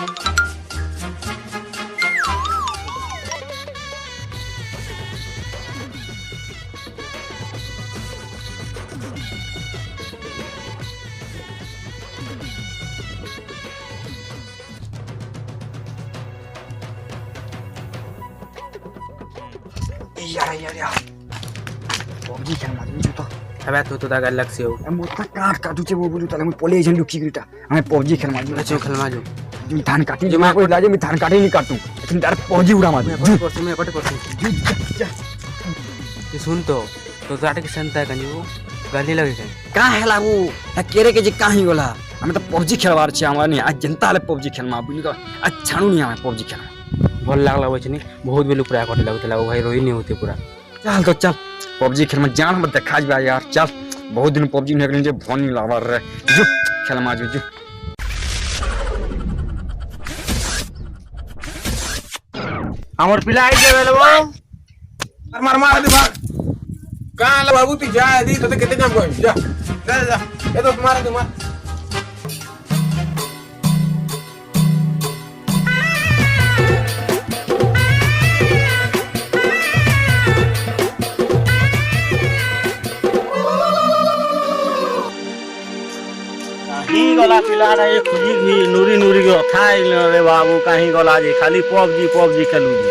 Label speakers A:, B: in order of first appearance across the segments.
A: PUBG खेल मारू तो
B: હવે તું તો તારા અલગ છે
A: હું મોટા કાટ કાટું છે બોલું તાલે હું પોલે જન લુકી ગીટા અમે PUBG खेल मारू
B: જો ખેલવા જો
A: જો ધાન કાટી જો કોઈ લાગે मैं धान काटी नहीं काटूं लेकिन तार PUBG उड़ा मारू
B: मैं पटे परसों ये सुन तो ताटे के संता है कनी वो गाली लगे है
A: का हेला वो केरे के जे काही होला हमें तो PUBG खेलवार छे हमरा नहीं आज जनता ले PUBG खेल मा बुली का आज छाणू नहीं हमें PUBG खेल
B: भल लागला बछ नहीं बहुत बेलु पूरा कटे लागतला भाई रोई नहीं होते पूरा
A: चल तो चल PUBG खेल में जान मत देखा जा यार चल बहुत दिन PUBG नहीं खेलने जे फोन नहीं लावर रे जो खेल मा जो
C: हमर पिला आई जेवेल वो मार मार दे भाग कहां ल बाबू तू जा दी तो कितने काम कर जा जा जा ये तो मार दे मार
D: कहीं गला पिला रे खुजी घी नूरी नूरी के खाई रे बाबू कहीं गला जी खाली PUBG खेलू जी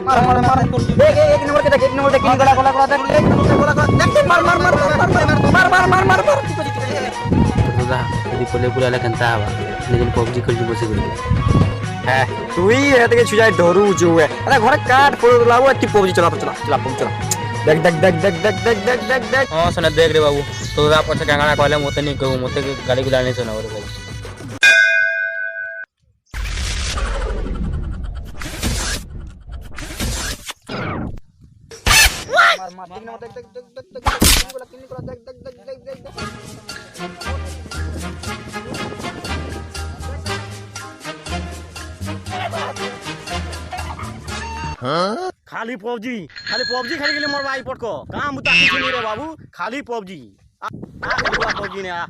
A: मार मार मार देख एक नंबर के देख एक नंबर देख गला गला गला देख एक नंबर से गला देख मार मार मार मार मार मार मार
B: दादा यदि पोले पूरा लगनता हवा लेकिन PUBG खेल जो बसे गई
A: है तू ही है ते छुजाई डरू जो है अरे घर काट फोड़ लाओ ती PUBG चला PUBG चला देख देख देख देख देख देख देख देख देख
B: हां सुन देख रे बाबू तो आप अच्छा गाना कहले मते नहीं कहू मते गाली गुला नहीं सुना रे भाई
A: मार मार तीन नंबर देख देख देख देख देख तीन को देख देख देख देख देख
D: खाली PUBG खेल के लिए मोर भाई पटको काम मुता कुछ नहीं रे बाबू खाली PUBG आ PUBG ने आ